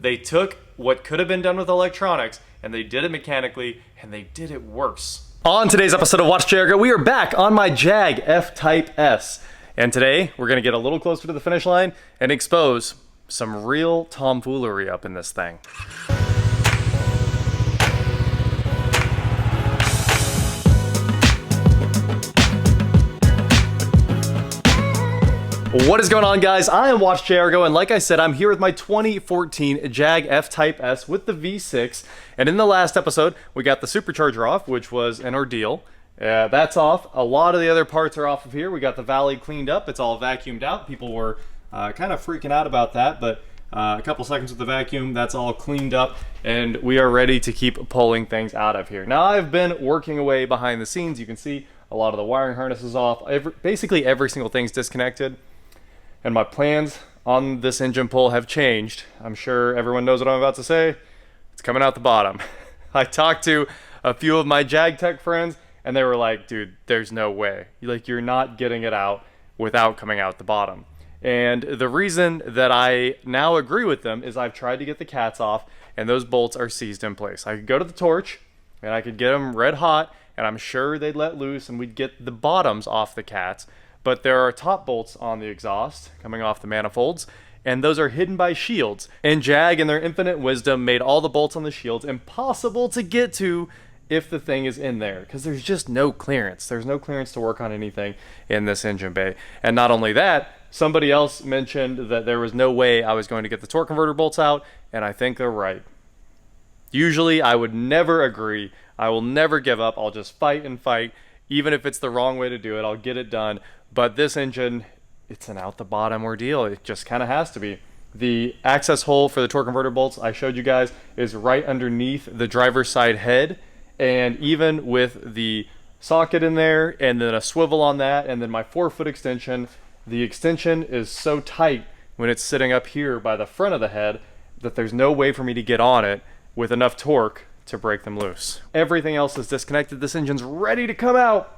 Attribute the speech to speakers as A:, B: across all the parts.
A: They took what could have been done with electronics and they did it mechanically, and they did it worse. On today's episode of Watch Jericho, we are back on my Jag F-Type S. And today, we're gonna get a little closer to the finish line and expose some real tomfoolery up in this thing. What is going on, guys? I am Watch Jericho, and like I said, I'm here with my 2014 Jag F-Type S with the V6. And in the last episode, we got the supercharger off, which was an ordeal. That's off. A lot of the other parts are off of here. We got the valley cleaned up. It's all vacuumed out. People were kind of freaking out about that, but a couple seconds with the vacuum, that's all cleaned up, and we are ready to keep pulling things out of here. Now, I've been working away behind the scenes. You can see a lot of the wiring harness is off. Basically, every single thing's disconnected. And my plans on this engine pull have changed. I'm sure everyone knows what I'm about to say. It's coming out the bottom. I talked to a few of my Jag Tech friends, and they were like, dude, there's no way. You're not getting it out without coming out the bottom. And the reason that I now agree with them is I've tried to get the cats off, and those bolts are seized in place. I could go to the torch, and I could get them red hot, and I'm sure they'd let loose, and we'd get the bottoms off the cats. But there are top bolts on the exhaust coming off the manifolds, and those are hidden by shields. And Jag, in their infinite wisdom, made all the bolts on the shields impossible to get to if the thing is in there, because there's just no clearance. There's no clearance to work on anything in this engine bay. And not only that, somebody else mentioned that there was no way I was going to get the torque converter bolts out, and I think they're right. Usually, I would never agree. I will never give up. I'll just fight and fight. Even if it's the wrong way to do it, I'll get it done. But this engine, it's an out-the-bottom ordeal. It just kind of has to be. The access hole for the torque converter bolts I showed you guys is right underneath the driver's side head. And even with the socket in there, and then a swivel on that, and then my 4-foot extension, the extension is so tight when it's sitting up here by the front of the head that there's no way for me to get on it with enough torque to break them loose. Everything else is disconnected. This engine's ready to come out.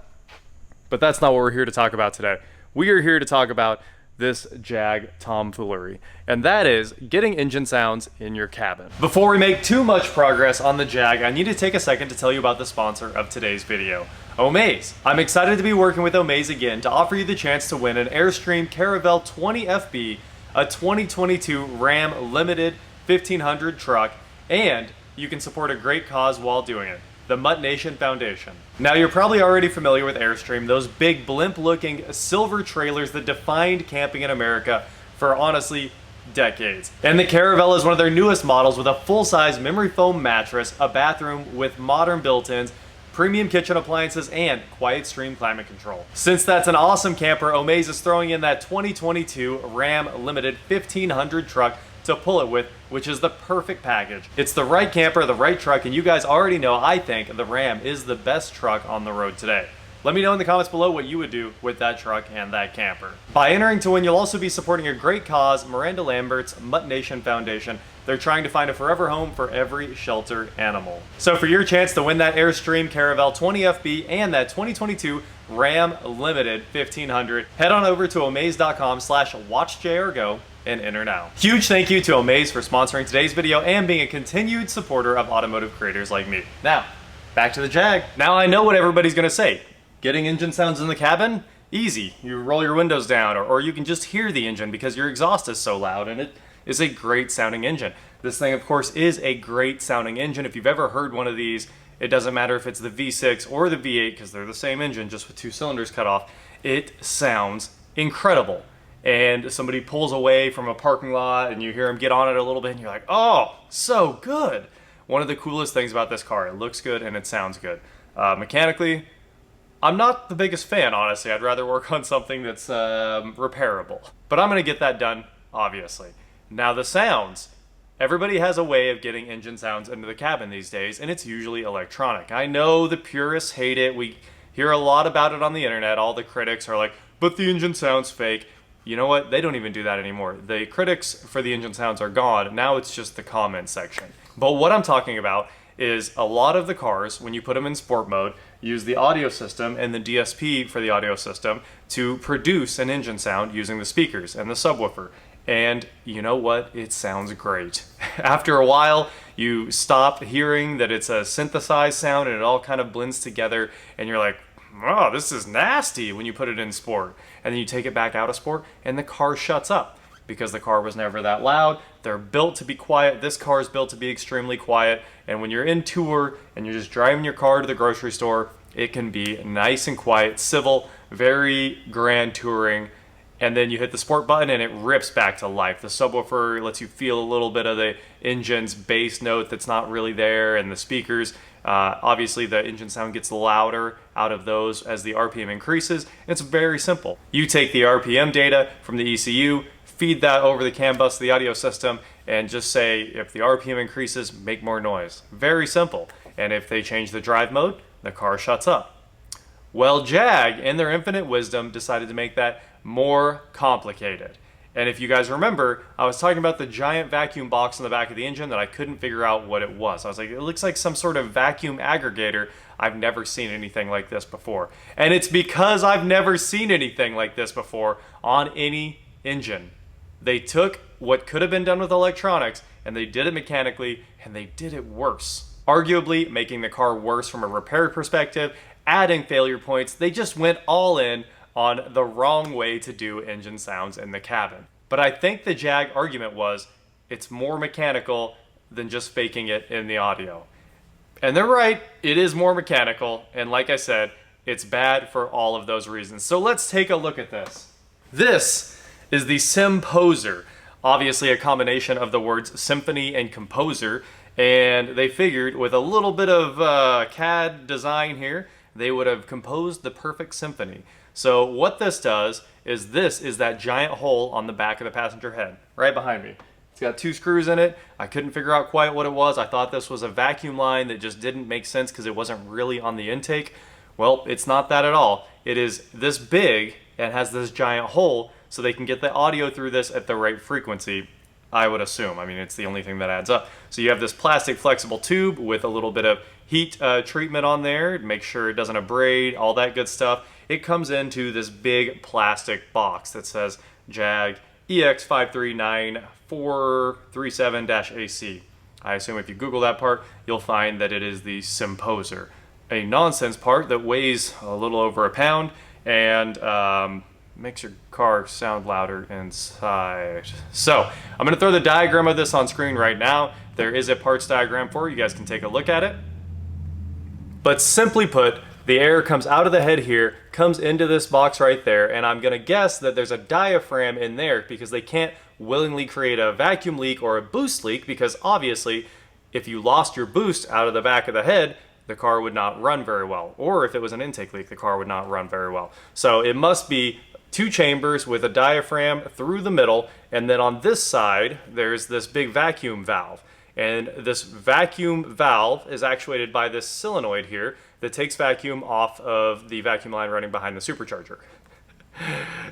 A: But that's not what we're here to talk about today. We are here to talk about this Jag tomfoolery, and that is getting engine sounds in your cabin. Before we make too much progress on the Jag, I need to take a second to tell you about the sponsor of today's video, Omaze. I'm excited to be working with Omaze again to offer you the chance to win an Airstream Caravelle 20 FB, a 2022 Ram Limited 1500 truck, and you can support a great cause while doing it. The Mutt Nation Foundation. Now, you're probably already familiar with Airstream, those big blimp-looking silver trailers that defined camping in America for, honestly, decades. And the Caravelle is one of their newest models with a full-size memory foam mattress, a bathroom with modern built-ins, premium kitchen appliances, and QuietStream climate control. Since that's an awesome camper, Omaze is throwing in that 2022 Ram Limited 1500 truck to pull it with, which is the perfect package. It's the right camper, the right truck, and you guys already know I think the Ram is the best truck on the road today. Let me know in the comments below what you would do with that truck and that camper. By entering to win, you'll also be supporting a great cause, Miranda Lambert's Mutt Nation Foundation. They're trying to find a forever home for every shelter animal. So for your chance to win that Airstream Caravelle 20 FB and that 2022 Ram Limited 1500, head on over to omaze.com/watchjrgo and enter now. Huge thank you to Omaze for sponsoring today's video and being a continued supporter of automotive creators like me. Now, back to the Jag. Now, I know what everybody's gonna say. Getting engine sounds in the cabin? Easy. You roll your windows down, or you can just hear the engine because your exhaust is so loud, and it is a great sounding engine. This thing, of course, is a great sounding engine. If you've ever heard one of these, it doesn't matter if it's the V6 or the V8, because they're the same engine, just with 2 cylinders cut off. It sounds incredible. And somebody pulls away from a parking lot and you hear them get on it a little bit and you're like, oh, so good. One of the coolest things about this car, it looks good and it sounds good. Mechanically, I'm not the biggest fan, honestly. I'd rather work on something that's repairable. But I'm gonna get that done, obviously. Now the sounds. Everybody has a way of getting engine sounds into the cabin these days, and it's usually electronic. I know the purists hate it. We hear a lot about it on the internet. All the critics are like, but the engine sounds fake. You know what? They don't even do that anymore. The critics for the engine sounds are gone. Now it's just the comment section. But what I'm talking about is a lot of the cars, when you put them in sport mode, use the audio system and the DSP for the audio system to produce an engine sound using the speakers and the subwoofer. And you know what? It sounds great. After a while, you stop hearing that it's a synthesized sound and it all kind of blends together, and you're like, oh, this is nasty when you put it in sport. And then you take it back out of sport and the car shuts up because the car was never that loud. They're built to be quiet. This car is built to be extremely quiet. And when you're in tour and you're just driving your car to the grocery store, it can be nice and quiet, civil, very grand touring. And then you hit the sport button and it rips back to life. The subwoofer lets you feel a little bit of the engine's bass note that's not really there, and the speakers. Obviously the engine sound gets louder out of those as the RPM increases. It's very simple. You take the RPM data from the ECU, feed that over the CAN bus to the audio system, and just say if the RPM increases, make more noise. Very simple. And if they change the drive mode, the car shuts up. Well, Jag, in their infinite wisdom, decided to make that more complicated. And if you guys remember, I was talking about the giant vacuum box in the back of the engine that I couldn't figure out what it was. I was like, it looks like some sort of vacuum aggregator. I've never seen anything like this before. And it's because I've never seen anything like this before on any engine. They took what could have been done with electronics and they did it mechanically, and they did it worse. Arguably making the car worse from a repair perspective, adding failure points. They just went all in on the wrong way to do engine sounds in the cabin. But I think the Jag argument was it's more mechanical than just faking it in the audio. And they're right, it is more mechanical, and like I said, it's bad for all of those reasons. So let's take a look at this. This is the Symposer, obviously a combination of the words symphony and composer, and they figured with a little bit of CAD design here, they would have composed the perfect symphony. So what this does is that giant hole on the back of the passenger head, right behind me. It's got 2 screws in it. I couldn't figure out quite what it was. I thought this was a vacuum line that just didn't make sense because it wasn't really on the intake. Well, it's not that at all. It is this big and has this giant hole so they can get the audio through this at the right frequency, I would assume. I mean, it's the only thing that adds up. So you have this plastic flexible tube with a little bit of heat treatment on there to make sure it doesn't abrade, all that good stuff. It comes into this big plastic box that says Jag EX539437-AC. I assume if you Google that part, you'll find that it is the Symposer, a nonsense part that weighs a little over a pound and makes your car sound louder inside. So I'm going to throw the diagram of this on screen right now. There is a parts diagram for you. You guys can take a look at it. But simply put, the air comes out of the head here, comes into this box right there, and I'm going to guess that there's a diaphragm in there because they can't willingly create a vacuum leak or a boost leak, because obviously if you lost your boost out of the back of the head, the car would not run very well. Or if it was an intake leak, the car would not run very well. So it must be 2 chambers with a diaphragm through the middle, and then on this side there's this big vacuum valve. And this vacuum valve is actuated by this solenoid here that takes vacuum off of the vacuum line running behind the supercharger.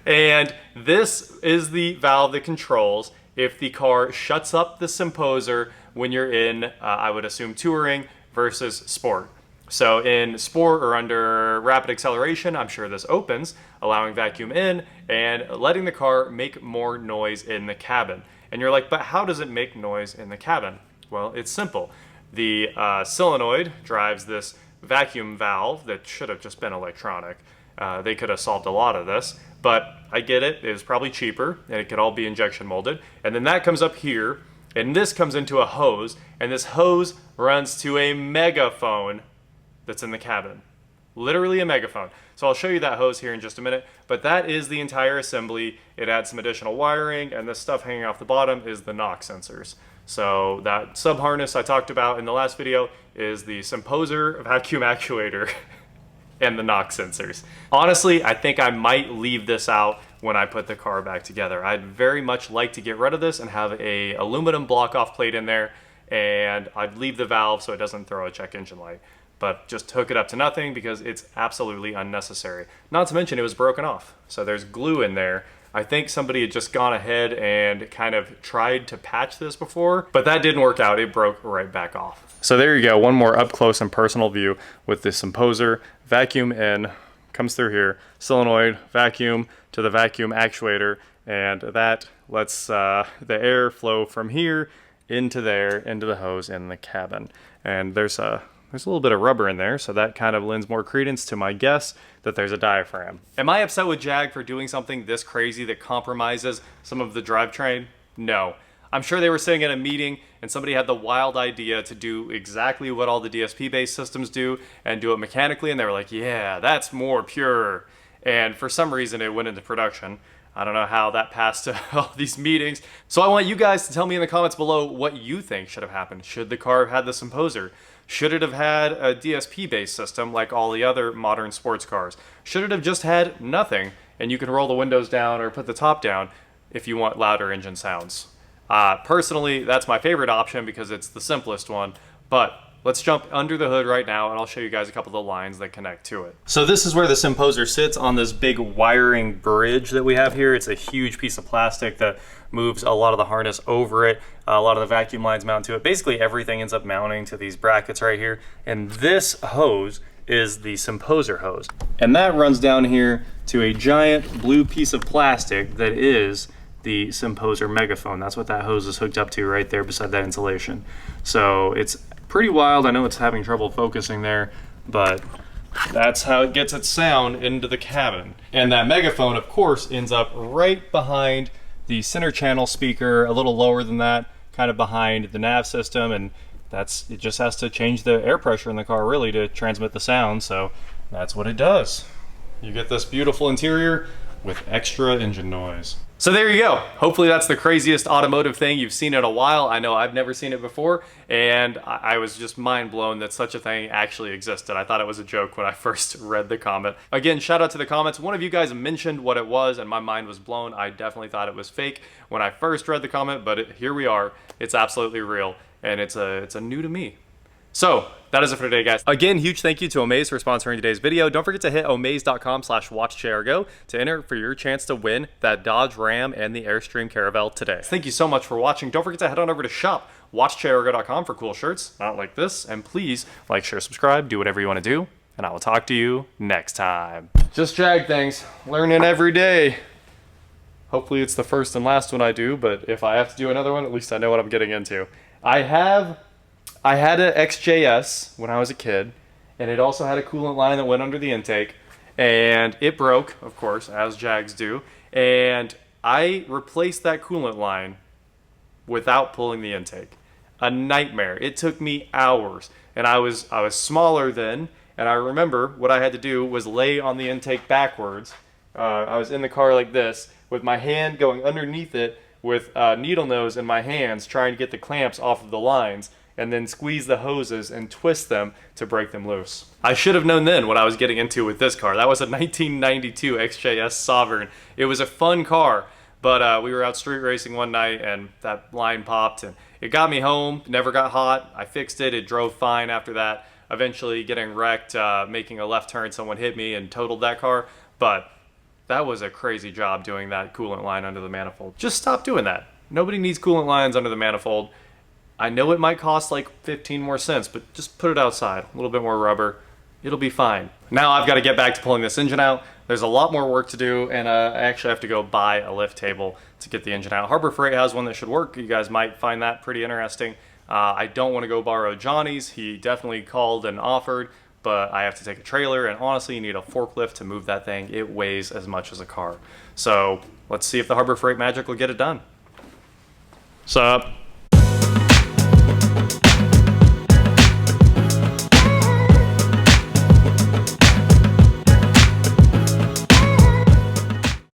A: And this is the valve that controls if the car shuts up the Symposer when you're in, I would assume, touring versus sport. So in sport or under rapid acceleration, I'm sure this opens, allowing vacuum in and letting the car make more noise in the cabin. And you're like, but how does it make noise in the cabin? Well, it's simple. The solenoid drives this vacuum valve that should have just been electronic. They could have solved a lot of this, but I get it. It was probably cheaper, and it could all be injection molded. And then that comes up here, and this comes into a hose, and this hose runs to a megaphone that's in the cabin. Literally a megaphone. So I'll show you that hose here in just a minute, but that is the entire assembly. It adds some additional wiring, and this stuff hanging off the bottom is the knock sensors. So that sub harness I talked about in the last video is the Symposer vacuum actuator and the knock sensors. Honestly, I think I might leave this out when I put the car back together. I'd very much like to get rid of this and have a aluminum block-off plate in there, and I'd leave the valve so it doesn't throw a check engine light. But just hook it up to nothing because it's absolutely unnecessary. Not to mention it was broken off. So there's glue in there. I think somebody had just gone ahead and kind of tried to patch this before, but that didn't work out. It broke right back off. So there you go, one more up close and personal view with the Symposer. Vacuum in, comes through here, solenoid, vacuum to the vacuum actuator, and that lets the air flow from here into there, into the hose in the cabin. And there's a little bit of rubber in there, so that kind of lends more credence to my guess that there's a diaphragm. Am I upset with Jag for doing something this crazy that compromises some of the drivetrain? No. I'm sure they were sitting in a meeting and somebody had the wild idea to do exactly what all the DSP-based systems do and do it mechanically, and they were like, yeah, that's more pure. And for some reason it went into production. I don't know how that passed to all these meetings. So I want you guys to tell me in the comments below what you think should have happened. Should the car have had the Symposer? Should it have had a DSP-based system like all the other modern sports cars? Should it have just had nothing and you can roll the windows down or put the top down if you want louder engine sounds? Personally, that's my favorite option because it's the simplest one, but let's jump under the hood right now and I'll show you guys a couple of the lines that connect to it. So this is where the Symposer sits on this big wiring bridge that we have here. It's a huge piece of plastic that moves a lot of the harness over it. A lot of the vacuum lines mount to it. Basically everything ends up mounting to these brackets right here. And this hose is the Symposer hose. And that runs down here to a giant blue piece of plastic that is the Symposer megaphone. That's what that hose is hooked up to right there beside that insulation. So it's pretty wild. I know it's having trouble focusing there, but that's how it gets its sound into the cabin. And that megaphone, of course, ends up right behind the center channel speaker, a little lower than that, kind of behind the nav system, and it just has to change the air pressure in the car really to transmit the sound, so that's what it does. You get this beautiful interior with extra engine noise. So there you go. Hopefully that's the craziest automotive thing you've seen in a while. I know I've never seen it before, and I was just mind blown that such a thing actually existed. I thought it was a joke when I first read the comment. Again, shout out to the comments. One of you guys mentioned what it was, and my mind was blown. I definitely thought it was fake when I first read the comment, but here we are. It's absolutely real, and it's a new to me. So that is it for today, guys. Again, huge thank you to Omaze for sponsoring today's video. Don't forget to hit omaze.com/watchJRGo to enter for your chance to win that Dodge Ram and the Airstream Caravelle today. Thank you so much for watching. Don't forget to head on over to shop.watchJRGo.com for cool shirts, not like this. And please like, share, subscribe, do whatever you want to do, and I will talk to you next time. Just Jag things, learning every day. Hopefully it's the first and last one I do, but if I have to do another one, at least I know what I'm getting into. I had an XJS when I was a kid, and it also had a coolant line that went under the intake, and it broke, of course, as Jags do, and I replaced that coolant line without pulling the intake. A nightmare. It took me hours, and I was smaller then, and I remember what I had to do was lay on the intake backwards. I was in the car like this, with my hand going underneath it, with needle nose in my hands, trying to get the clamps off of the lines, and then squeeze the hoses and twist them to break them loose. I should have known then what I was getting into with this car. That was a 1992 XJS Sovereign. It was a fun car, but we were out street racing one night and that line popped and it got me home, never got hot. I fixed it, it drove fine after that. Eventually getting wrecked, making a left turn, someone hit me and totaled that car, but that was a crazy job doing that coolant line under the manifold. Just stop doing that. Nobody needs coolant lines under the manifold. I know it might cost like 15 more cents, but just put it outside. A little bit more rubber. It'll be fine. Now I've got to get back to pulling this engine out. There's a lot more work to do, and I actually have to go buy a lift table to get the engine out. Harbor Freight has one that should work. You guys might find that pretty interesting. I don't want to go borrow Johnny's. He definitely called and offered, but I have to take a trailer, and honestly, you need a forklift to move that thing. It weighs as much as a car. So let's see if the Harbor Freight magic will get it done. Sup?